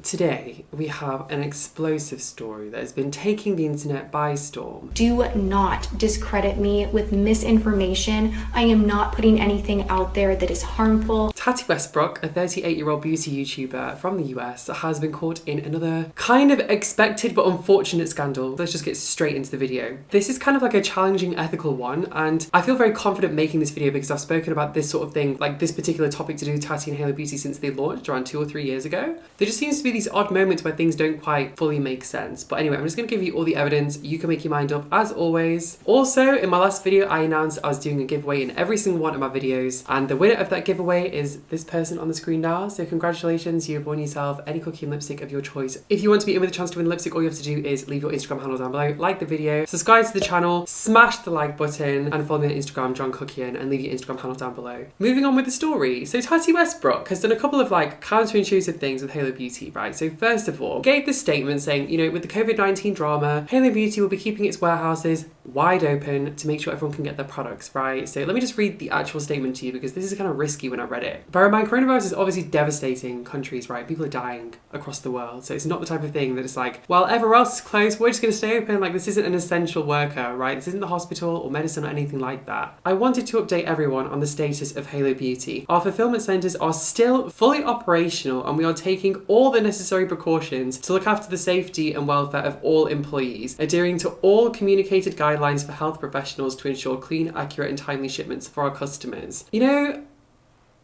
Today, we have an explosive story that has been taking the internet by storm. Do not discredit me with misinformation. I am not putting anything out there that is harmful. Tati Westbrook, a 38-year-old beauty YouTuber from the US, has been caught in another kind of expected but unfortunate scandal. Let's just get straight into the video. This is kind of like a challenging ethical one, and I feel very confident making this video because I've spoken about this sort of thing, like this particular topic to do with Tati and Halo Beauty since they launched around 2 or 3 years ago. There just seems to be these odd moments where things don't quite fully make sense. But anyway, I'm just going to give you all the evidence. You can make your mind up as always. Also, in my last video, I announced I was doing a giveaway in every single one of my videos, and the winner of that giveaway is this person on the screen now. So congratulations, you have won yourself any KUCKIAN lipstick of your choice. If you want to be in with a chance to win lipstick, all you have to do is leave your Instagram handle down below, like the video, subscribe to the channel, smash the like button, and follow me on Instagram, KUCKIAN, and leave your Instagram handle down below. Moving on with the story. So Tati Westbrook has done a couple of like counterintuitive things with Halo Beauty, right? So first of all, gave this statement saying, you know, with the COVID-19 drama, Halo Beauty will be keeping its warehouses wide open to make sure everyone can get their products, right? So let me just read the actual statement to you because this is kind of risky when I read it. Bear in mind, coronavirus is obviously devastating countries, right? People are dying across the world. So it's not the type of thing that it's like, well, everywhere else is closed, we're just going to stay open. Like, this isn't an essential worker, right? This isn't the hospital or medicine or anything like that. I wanted to update everyone on the status of Halo Beauty. Our fulfillment centers are still fully operational, and we are taking all the necessary precautions to look after the safety and welfare of all employees, adhering to all communicated guidelines for health professionals to ensure clean, accurate, and timely shipments for our customers. You know,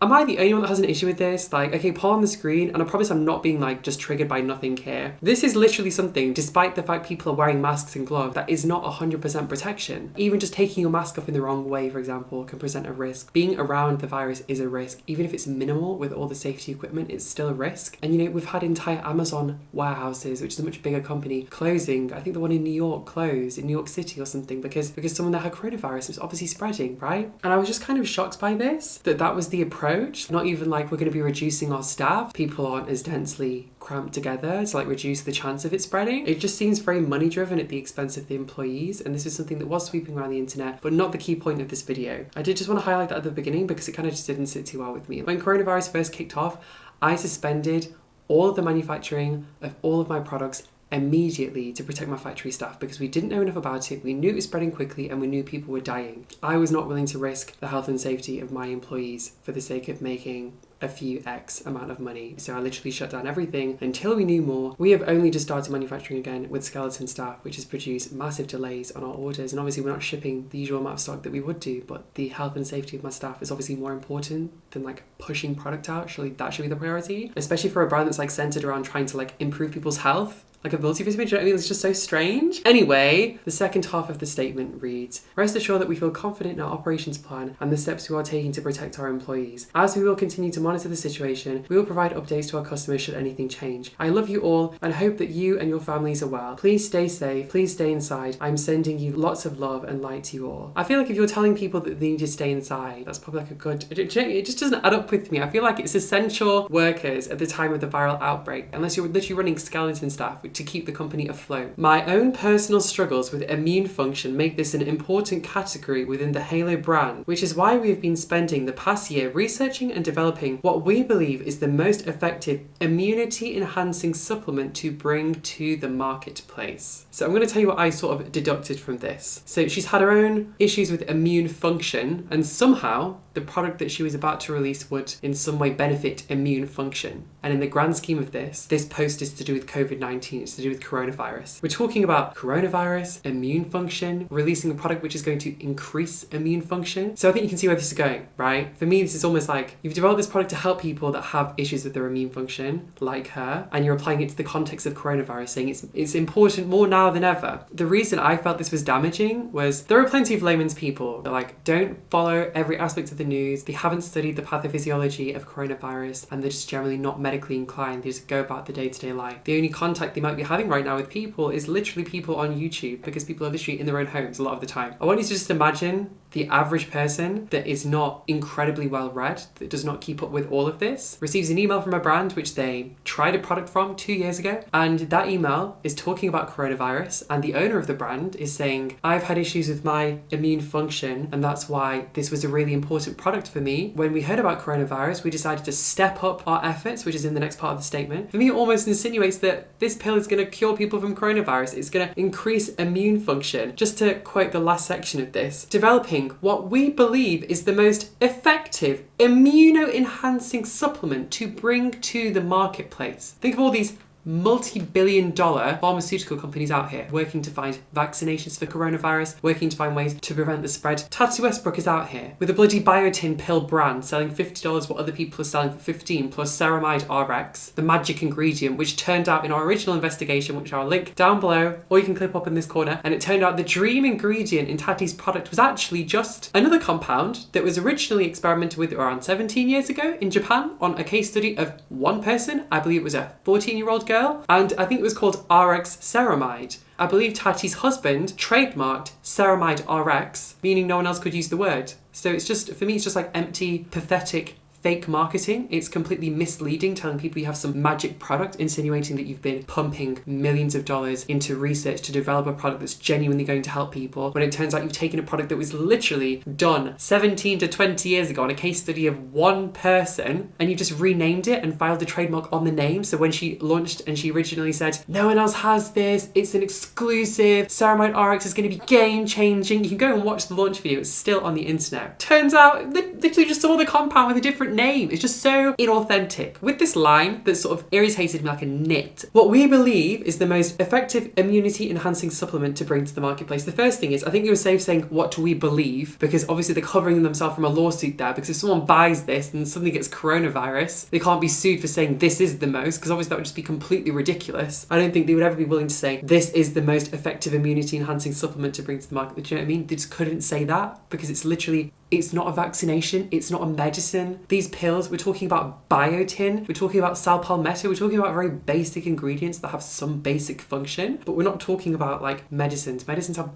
am I the only one that has an issue with this? Like, okay, Paul on the screen, and I promise I'm not being like just triggered by nothing here. This is literally something, despite the fact people are wearing masks and gloves, that is not 100% protection. Even just taking your mask off in the wrong way, for example, can present a risk. Being around the virus is a risk. Even if it's minimal with all the safety equipment, it's still a risk. And you know, we've had entire Amazon warehouses, which is a much bigger company, closing. I think the one in New York closed, in New York City or something, because someone that had coronavirus was obviously spreading, right? And I was just kind of shocked by this, that was the approach. Not even like we're going to be reducing our staff. People aren't as densely cramped together to like reduce the chance of it spreading. It just seems very money driven at the expense of the employees, and this is something that was sweeping around the internet, but not the key point of this video. I did just want to highlight that at the beginning because it kind of just didn't sit too well with me. When coronavirus first kicked off, I suspended all of the manufacturing of all of my products immediately to protect my factory staff because we didn't know enough about it. We knew it was spreading quickly and we knew people were dying. I was not willing to risk the health and safety of my employees for the sake of making a few X amount of money. So I literally shut down everything until we knew more. We have only just started manufacturing again with skeleton staff, which has produced massive delays on our orders. And obviously we're not shipping the usual amount of stock that we would do, but the health and safety of my staff is obviously more important than like pushing product out. Surely that should be the priority, especially for a brand that's like centered around trying to like improve people's health. Like ability for speech, I mean, it's just so strange. Anyway, the second half of the statement reads, rest assured that we feel confident in our operations plan and the steps we are taking to protect our employees. As we will continue to monitor the situation, we will provide updates to our customers should anything change. I love you all and hope that you and your families are well. Please stay safe. Please stay inside. I'm sending you lots of love and light to you all. I feel like if you're telling people that they need to stay inside, that's probably like a good, it just doesn't add up with me. I feel like it's essential workers at the time of the viral outbreak, unless you're literally running skeleton staff to keep the company afloat. My own personal struggles with immune function make this an important category within the Halo brand, which is why we have been spending the past year researching and developing what we believe is the most effective immunity enhancing supplement to bring to the marketplace. So I'm going to tell you what I sort of deducted from this. So she's had her own issues with immune function, and somehow the product that she was about to release would in some way benefit immune function. And in the grand scheme of this post is to do with COVID-19, it's to do with coronavirus. We're talking about coronavirus, immune function, releasing a product which is going to increase immune function. So I think you can see where this is going, right? For me, this is almost like you've developed this product to help people that have issues with their immune function, like her, and you're applying it to the context of coronavirus, saying it's important more now than ever. The reason I felt this was damaging was there are plenty of layman's people that like don't follow every aspect of the news, they haven't studied the pathophysiology of coronavirus, and they're just generally not medically inclined. They just go about the day-to-day life. The only contact they might be having right now with people is literally people on YouTube, because people are literally in their own homes a lot of the time. I want you to just imagine the average person that is not incredibly well read, that does not keep up with all of this, receives an email from a brand which they tried a product from 2 years ago. And that email is talking about coronavirus, and the owner of the brand is saying, I've had issues with my immune function, and that's why this was a really important product for me. When we heard about coronavirus, we decided to step up our efforts, which is in the next part of the statement. For me, it almost insinuates that this pill is going to cure people from coronavirus. It's going to increase immune function. Just to quote the last section of this, developing what we believe is the most effective immuno-enhancing supplement to bring to the marketplace. Think of all these multi-billion-dollar pharmaceutical companies out here working to find vaccinations for coronavirus, working to find ways to prevent the spread. TATI Westbrook is out here with a bloody biotin pill brand selling $50 what other people are selling for 15 plus ceramide RX, the magic ingredient, which turned out in our original investigation, which I'll link down below, or you can clip up in this corner, and it turned out the dream ingredient in Tati's product was actually just another compound that was originally experimented with around 17 years ago in Japan on a case study of one person. I believe it was a 14-year-old girl, and I think it was called RX ceramide. I believe Tati's husband trademarked ceramide RX, meaning no one else could use the word. So it's just, for me, it's just like empty, pathetic, fake marketing. It's completely misleading, telling people you have some magic product, insinuating that you've been pumping millions of dollars into research to develop a product that's genuinely going to help people, when it turns out you've taken a product that was literally done 17 to 20 years ago on a case study of one person, and you just renamed it and filed the trademark on the name. So when she launched and she originally said, no one else has this, it's an exclusive, ceramide RX is going to be game changing. You can go and watch the launch video, it's still on the internet. Turns out they literally just saw the compound with a different name. It's just so inauthentic. With this line that sort of irritated me like a nit, what we believe is the most effective immunity enhancing supplement to bring to the marketplace. The first thing is, I think you were safe saying what do we believe, because obviously they're covering themselves from a lawsuit there, because if someone buys this and suddenly gets coronavirus, they can't be sued for saying this is the most, because obviously that would just be completely ridiculous. I don't think they would ever be willing to say this is the most effective immunity enhancing supplement to bring to the market. Do you know what I mean? They just couldn't say that, because it's literally, it's not a vaccination, it's not a medicine. These pills, we're talking about biotin, we're talking about sal palmetto, we're talking about very basic ingredients that have some basic function, but we're not talking about like medicines. Medicines have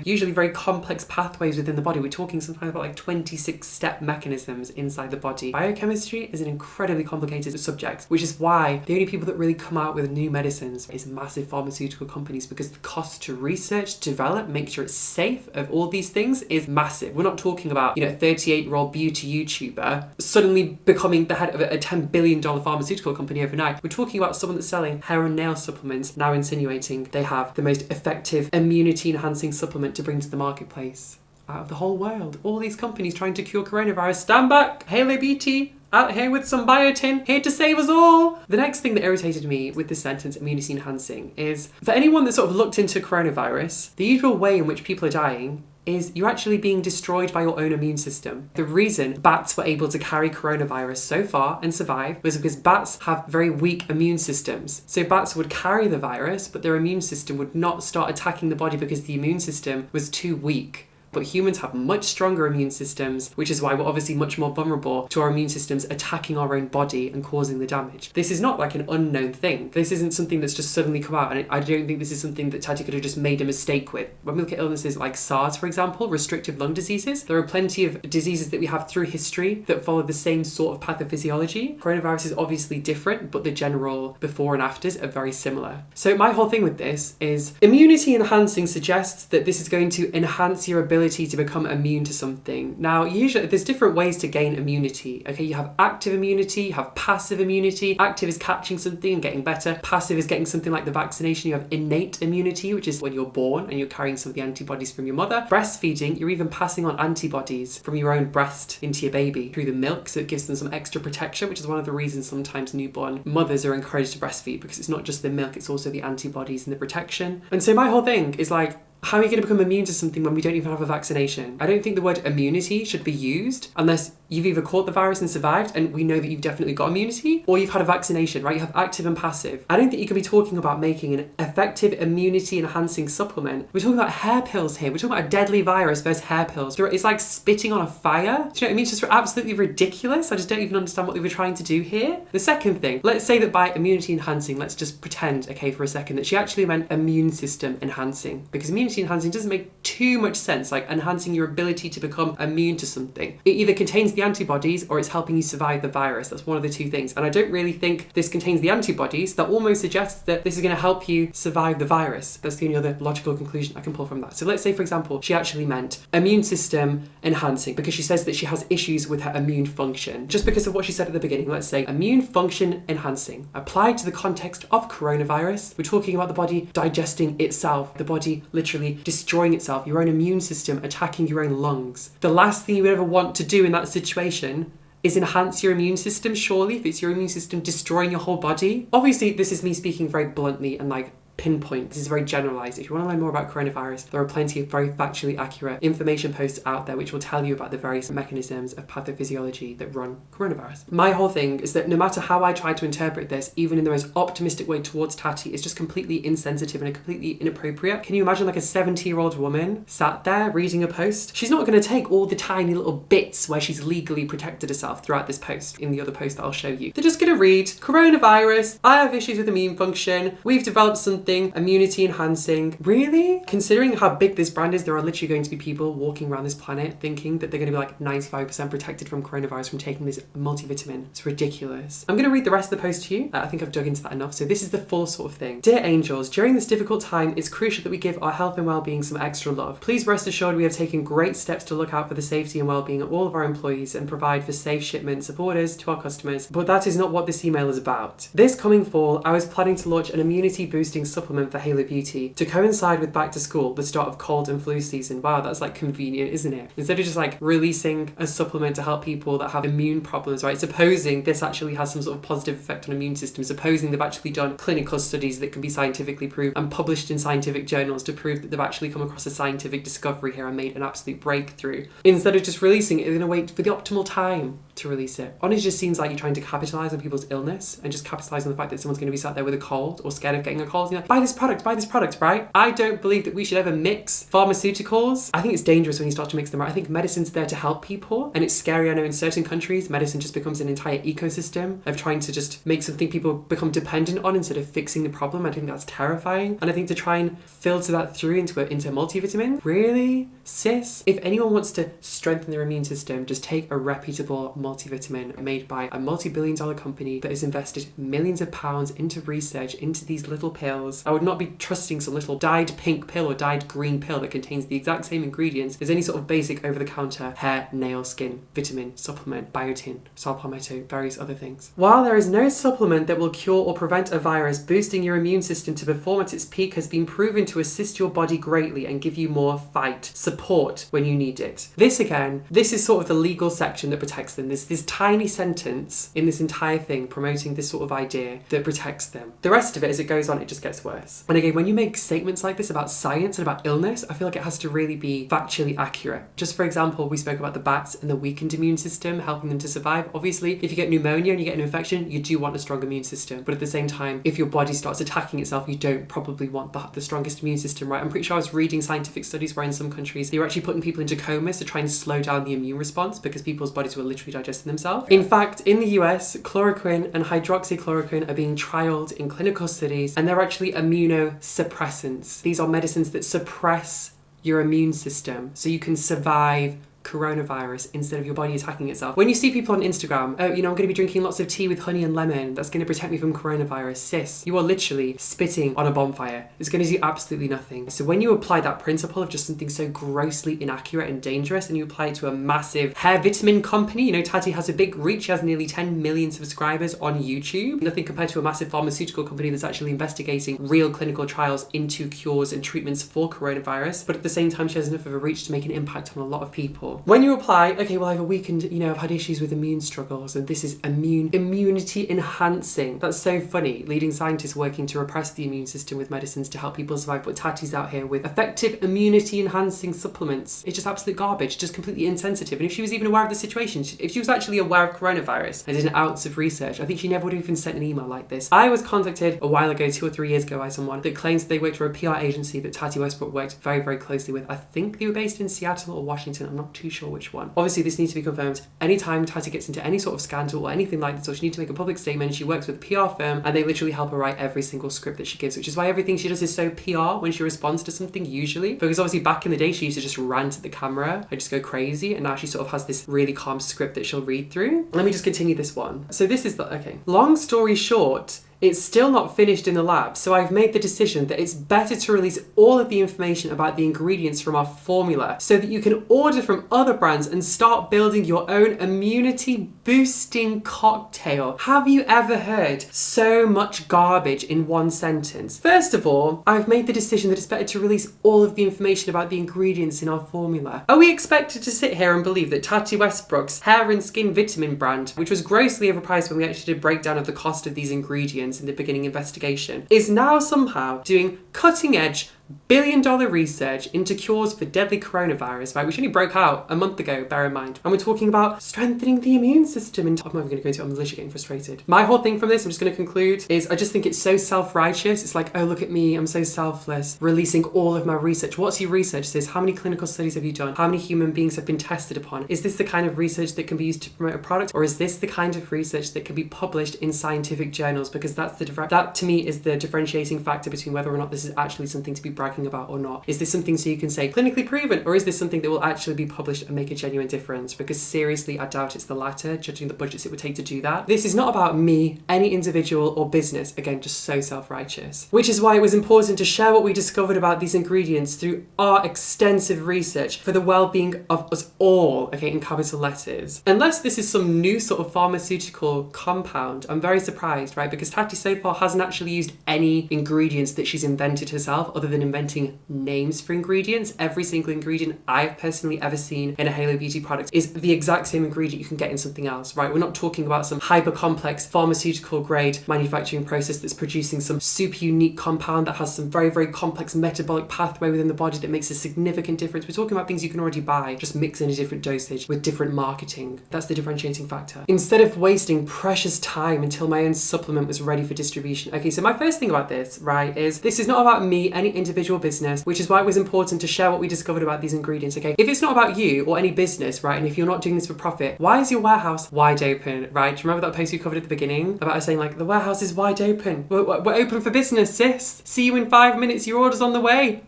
usually very complex pathways within the body. We're talking sometimes about like 26 step mechanisms inside the body. Biochemistry is an incredibly complicated subject, which is why the only people that really come out with new medicines is massive pharmaceutical companies, because the cost to research, develop, make sure it's safe of all these things is massive. We're not talking about, you know, a 38-year-old beauty YouTuber suddenly becoming the head of a $10 billion pharmaceutical company overnight. We're talking about someone that's selling hair and nail supplements, now insinuating they have the most effective immunity enhancing supplement to bring to the marketplace out of the whole world. All these companies trying to cure coronavirus, stand back, Halo BT, out here with some biotin, here to save us all. The next thing that irritated me with this sentence, immunity enhancing, is for anyone that sort of looked into coronavirus, the usual way in which people are dying is you're actually being destroyed by your own immune system. The reason bats were able to carry coronavirus so far and survive was because bats have very weak immune systems. So bats would carry the virus, but their immune system would not start attacking the body because the immune system was too weak. But humans have much stronger immune systems, which is why we're obviously much more vulnerable to our immune systems attacking our own body and causing the damage. This is not like an unknown thing. This isn't something that's just suddenly come out, and I don't think this is something that Tati could have just made a mistake with. When we look at illnesses like SARS, for example, restrictive lung diseases, there are plenty of diseases that we have through history that follow the same sort of pathophysiology. Coronavirus is obviously different, but the general before and afters are very similar. So my whole thing with this is immunity enhancing suggests that this is going to enhance your ability to become immune to something. Now, usually there's different ways to gain immunity. Okay, you have active immunity, you have passive immunity. Active is catching something and getting better. Passive is getting something like the vaccination. You have innate immunity, which is when you're born and you're carrying some of the antibodies from your mother. Breastfeeding, you're even passing on antibodies from your own breast into your baby through the milk, so it gives them some extra protection, which is one of the reasons sometimes newborn mothers are encouraged to breastfeed, because it's not just the milk, it's also the antibodies and the protection. And so my whole thing is like, how are you going to become immune to something when we don't even have a vaccination? I don't think the word immunity should be used unless you've either caught the virus and survived, and we know that you've definitely got immunity, or you've had a vaccination, right? You have active and passive. I don't think you can be talking about making an effective immunity enhancing supplement. We're talking about hair pills here. We're talking about a deadly virus versus hair pills. It's like spitting on a fire. Do you know what I mean? It's just absolutely ridiculous. I just don't even understand what they were trying to do here. The second thing, let's say that by immunity enhancing, let's just pretend, okay, for a second, that she actually meant immune system enhancing, because immune immunity enhancing doesn't make too much sense, like enhancing your ability to become immune to something. It either contains the antibodies or it's helping you survive the virus. That's one of the two things. And I don't really think this contains the antibodies. That almost suggests that this is going to help you survive the virus. That's the only other logical conclusion I can pull from that. So let's say, for example, she actually meant immune system enhancing because she says that she has issues with her immune function. Just because of what she said at the beginning, let's say immune function enhancing. Applied to the context of coronavirus, we're talking about the body digesting itself, the body literally destroying itself, your own immune system attacking your own lungs. The last thing you would ever want to do in that situation is enhance your immune system, surely, if it's your immune system destroying your whole body. Obviously, this is me speaking very bluntly and like pinpoint. This is very generalized. If you want to learn more about coronavirus, there are plenty of very factually accurate information posts out there which will tell you about the various mechanisms of pathophysiology that run coronavirus. My whole thing is that no matter how I try to interpret this, even in the most optimistic way towards Tati, it's just completely insensitive and completely inappropriate. Can you imagine like a 70-year-old woman sat there reading a post? She's not going to take all the tiny little bits where she's legally protected herself throughout this post, in the other post that I'll show you. They're just going to read, coronavirus, I have issues with immune function, we've developed something immunity enhancing. Really? Considering how big this brand is, there are literally going to be people walking around this planet thinking that they're going to be like 95% protected from coronavirus from taking this multivitamin. It's ridiculous. I'm going to read the rest of the post to you. I think I've dug into that enough. So this is the full sort of thing. Dear angels, during this difficult time, it's crucial that we give our health and well-being some extra love. Please rest assured we have taken great steps to look out for the safety and well-being of all of our employees and provide for safe shipments of orders to our customers. But that is not what this email is about. This coming fall, I was planning to launch an immunity boosting supplement for Halo Beauty to coincide with back to school, the start of cold and flu season. Wow, that's like convenient, isn't it? Instead of just like releasing a supplement to help people that have immune problems, right? Supposing this actually has some sort of positive effect on immune system, supposing they've actually done clinical studies that can be scientifically proved and published in scientific journals to prove that they've actually come across a scientific discovery here and made an absolute breakthrough. Instead of just releasing it, they're going to wait for the optimal time to release it. Honestly, it just seems like you're trying to capitalize on people's illness and just capitalize on the fact that someone's going to be sat there with a cold or scared of getting a cold. You're like, buy this product, right? I don't believe that we should ever mix pharmaceuticals. I think it's dangerous when you start to mix them, right? I think medicine's there to help people, and it's scary. I know in certain countries, medicine just becomes an entire ecosystem of trying to just make something people become dependent on instead of fixing the problem. I think that's terrifying. And I think to try and filter that through into multivitamin, really? Sis? If anyone wants to strengthen their immune system, just take a reputable multivitamin made by a multi-billion-dollar company that has invested millions of pounds into research into these little pills. I would not be trusting some little dyed pink pill or dyed green pill that contains the exact same ingredients as any sort of basic over-the-counter hair, nail, skin, vitamin, supplement, biotin, saw palmetto, various other things. While there is no supplement that will cure or prevent a virus, boosting your immune system to perform at its peak has been proven to assist your body greatly and give you more fight, support when you need it. This is sort of the legal section that protects them. There's this tiny sentence in this entire thing promoting this sort of idea that protects them. The rest of it, as it goes on, it just gets worse. And again, when you make statements like this about science and about illness, I feel like it has to really be factually accurate. Just for example, we spoke about the bats and the weakened immune system, helping them to survive. Obviously, if you get pneumonia and you get an infection, you do want a strong immune system. But at the same time, if your body starts attacking itself, you don't probably want the strongest immune system, right? I'm pretty sure I was reading scientific studies where in some countries, they were actually putting people into comas to try and slow down the immune response because people's bodies were literally digesting themselves. In fact, in the US, chloroquine and hydroxychloroquine are being trialed in clinical studies, and they're actually immunosuppressants. These are medicines that suppress your immune system so you can survive coronavirus instead of your body attacking itself. When you see people on Instagram, oh, I'm going to be drinking lots of tea with honey and lemon, that's going to protect me from coronavirus. Sis, you are literally spitting on a bonfire. It's going to do absolutely nothing. So when you apply that principle of just something so grossly inaccurate and dangerous and you apply it to a massive hair vitamin company, Tati has a big reach, she has nearly 10 million subscribers on YouTube. Nothing compared to a massive pharmaceutical company that's actually investigating real clinical trials into cures and treatments for coronavirus, but at the same time she has enough of a reach to make an impact on a lot of people. When you apply, okay, well, I have a weakened, I've had issues with immune struggles and this is immunity enhancing. That's so funny. Leading scientists working to repress the immune system with medicines to help people survive, but Tati's out here with effective immunity enhancing supplements. It's just absolute garbage, just completely insensitive. And if she was even aware of the situation, if she was actually aware of coronavirus and did an ounce of research, I think she never would have even sent an email like this. I was contacted a while ago, 2 or 3 years ago, by someone that claims that they worked for a PR agency that Tati Westbrook worked very, very closely with. I think they were based in Seattle or Washington. I'm not too sure which one. Obviously, this needs to be confirmed. Anytime Tati gets into any sort of scandal or anything like this, or she needs to make a public statement, she works with a PR firm and they literally help her write every single script that she gives, which is why everything she does is so PR when she responds to something usually. Because obviously back in the day, she used to just rant at the camera and just go crazy. And now she sort of has this really calm script that she'll read through. Let me just continue this one. So this is the, okay. Long story short, it's still not finished in the lab, so I've made the decision that it's better to release all of the information about the ingredients from our formula so that you can order from other brands and start building your own immunity boosting cocktail. Have you ever heard so much garbage in one sentence? First of all, I've made the decision that it's better to release all of the information about the ingredients in our formula. Are we expected to sit here and believe that Tati Westbrook's hair and skin vitamin brand, which was grossly overpriced when we actually did a breakdown of the cost of these ingredients in the beginning investigation, is now somehow doing cutting edge billion-dollar research into cures for deadly coronavirus, right? Which only broke out a month ago, bear in mind. And we're talking about strengthening the immune system. And I'm not even going to go into it, I'm literally getting frustrated. My whole thing from this, I'm just going to conclude, is I just think it's so self-righteous. It's like, oh, look at me, I'm so selfless, releasing all of my research. What's your research? This, how many clinical studies have you done? How many human beings have been tested upon? Is this the kind of research that can be used to promote a product? Or is this the kind of research that can be published in scientific journals? Because that's that to me is the differentiating factor between whether or not this is actually something to be bragging about or not. Is this something so you can say clinically proven, or is this something that will actually be published and make a genuine difference? Because seriously, I doubt it's the latter, judging the budgets it would take to do that. This is not about me, any individual or business. Again, just so self-righteous. Which is why it was important to share what we discovered about these ingredients through our extensive research for the well-being of us all, okay, in capital letters. Unless this is some new sort of pharmaceutical compound, I'm very surprised, right? Because Tati so far hasn't actually used any ingredients that she's invented herself, other than inventing names for ingredients. Every single ingredient I've personally ever seen in a Halo Beauty product is the exact same ingredient you can get in something else, right? We're not talking about some hyper complex pharmaceutical grade manufacturing process that's producing some super unique compound that has some very, very complex metabolic pathway within the body that makes a significant difference. We're talking about things you can already buy, just mix in a different dosage with different marketing. That's the differentiating factor. Instead of wasting precious time until my own supplement was ready for distribution. Okay, so my first thing about this, right, is this is not about me, any individual business, which is why it was important to share what we discovered about these ingredients, okay? If it's not about you or any business, right, and if you're not doing this for profit, why is your warehouse wide open, right? Do you remember that post we covered at the beginning about us saying like, the warehouse is wide open. We're open for business, sis. See you in 5 minutes, your order's on the way.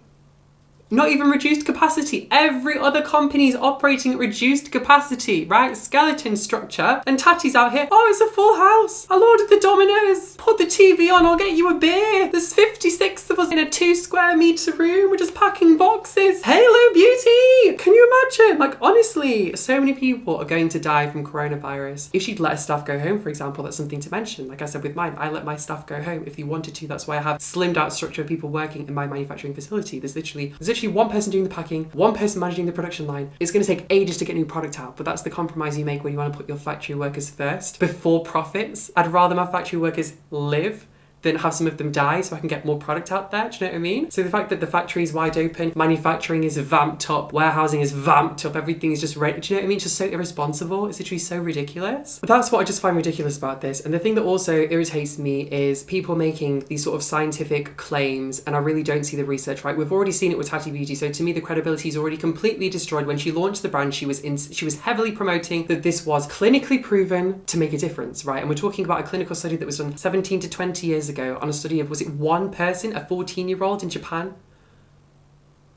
Not even reduced capacity. Every other company is operating at reduced capacity, right? Skeleton structure. And Tati's out here, oh, it's a full house. I'll order the Domino's. Put the TV on, I'll get you a beer. There's 56 of us in a 2 square meter room. We're just packing boxes. Halo Beauty! Can you imagine? Like, honestly, so many people are going to die from coronavirus. If she'd let her staff go home, for example, that's something to mention. Like I said with mine, I let my staff go home if they wanted to. That's why I have slimmed out structure of people working in my manufacturing facility. There's literally one person doing the packing, one person managing the production line. It's going to take ages to get new product out, but that's the compromise you make when you want to put your factory workers first before profits. I'd rather my factory workers live than have some of them die so I can get more product out there. Do you know what I mean? So the fact that the factory is wide open, manufacturing is vamped up, warehousing is vamped up, everything is just ready. Do you know what I mean? It's just so irresponsible. It's literally so ridiculous. But that's what I just find ridiculous about this. And the thing that also irritates me is people making these sort of scientific claims, and I really don't see the research, right? We've already seen it with Tati Beauty. So to me, the credibility is already completely destroyed. When she launched the brand, she was heavily promoting that this was clinically proven to make a difference, right? And we're talking about a clinical study that was done 17 to 20 years ago on a study of, was it one person, a 14-year-old in Japan?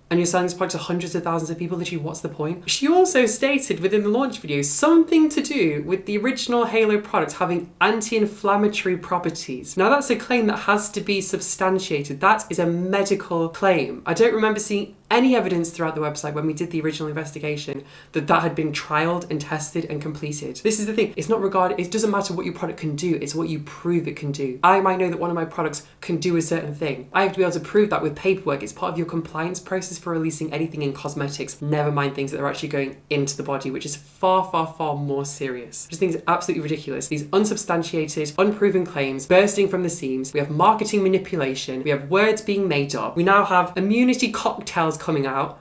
And you're selling this product to hundreds of thousands of people. Literally, what's the point? She also stated within the launch video something to do with the original Halo product having anti-inflammatory properties. Now that's a claim that has to be substantiated. That is a medical claim. I don't remember seeing any evidence throughout the website when we did the original investigation that had been trialed and tested and completed. This is the thing. It's not regarded, it doesn't matter what your product can do, it's what you prove it can do. I might know that one of my products can do a certain thing. I have to be able to prove that with paperwork. It's part of your compliance process for releasing anything in cosmetics, never mind things that are actually going into the body, which is far, far, far more serious. I just think it's absolutely ridiculous. These unsubstantiated, unproven claims bursting from the seams. We have marketing manipulation. We have words being made up. We now have immunity cocktails coming out.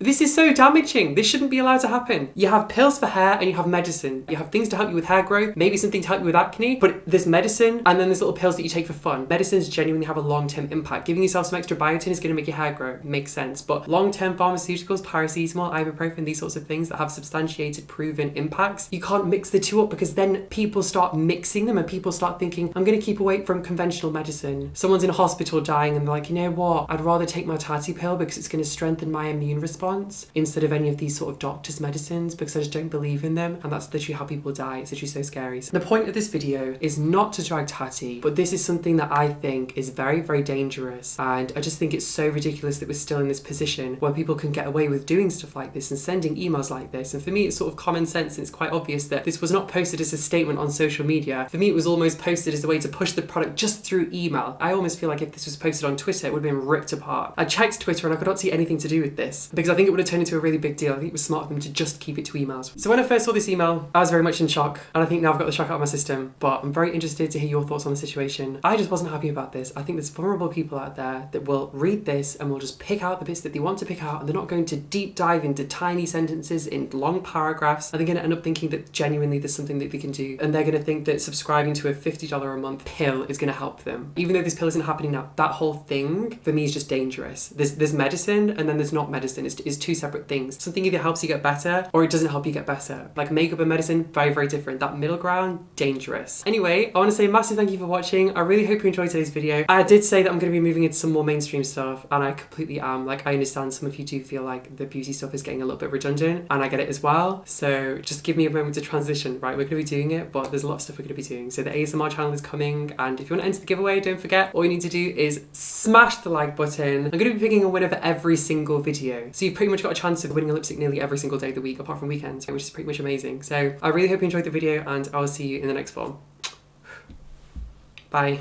This is so damaging. This shouldn't be allowed to happen. You have pills for hair and you have medicine. You have things to help you with hair growth, maybe something to help you with acne, but there's medicine and then there's little pills that you take for fun. Medicines genuinely have a long-term impact. Giving yourself some extra biotin is going to make your hair grow. Makes sense. But long-term pharmaceuticals, paracetamol, ibuprofen, these sorts of things that have substantiated, proven impacts, you can't mix the two up because then people start mixing them and people start thinking, I'm going to keep away from conventional medicine. Someone's in a hospital dying and they're like, you know what? I'd rather take my TATI pill because it's going to strengthen my immune response instead of any of these sort of doctors' medicines because I just don't believe in them. And that's literally how people die. It's literally so scary. So the point of this video is not to drag TATI, but this is something that I think is very, very dangerous. And I just think it's so ridiculous that we're still in this position where people can get away with doing stuff like this and sending emails like this. And for me, it's sort of common sense and it's quite obvious that this was not posted as a statement on social media. For me, it was almost posted as a way to push the product just through email. I almost feel like if this was posted on Twitter, it would have been ripped apart. I checked Twitter and I could not see anything to do with this because I think it would have turned into a really big deal. I think it was smart of them to just keep it to emails. So when I first saw this email, I was very much in shock. And I think now I've got the shock out of my system, but I'm very interested to hear your thoughts on the situation. I just wasn't happy about this. I think there's vulnerable people out there that will read this and will just pick out the bits that they want to pick out and they're not going to deep dive into tiny sentences in long paragraphs. And they're going to end up thinking that genuinely there's something that they can do. And they're going to think that subscribing to a $50 a month pill is going to help them. Even though this pill isn't happening now, that whole thing for me is just dangerous. There's medicine and then there's not medicine. It's two separate things. Something either helps you get better or it doesn't help you get better. Like makeup and medicine, very, very different. That middle ground, dangerous. Anyway, I want to say a massive thank you for watching. I really hope you enjoyed today's video. I did say that I'm going to be moving into some more mainstream stuff and I completely am. Like I understand some of you do feel like the beauty stuff is getting a little bit redundant and I get it as well. So just give me a moment to transition, right? We're going to be doing it, but there's a lot of stuff we're going to be doing. So the ASMR channel is coming and if you want to enter the giveaway, don't forget, all you need to do is smash the like button. I'm going to be picking a winner for every single video. So you've pretty much got a chance of winning a lipstick nearly every single day of the week apart from weekends, which is pretty much amazing. So I really hope you enjoyed the video and I will see you in the next one. Bye.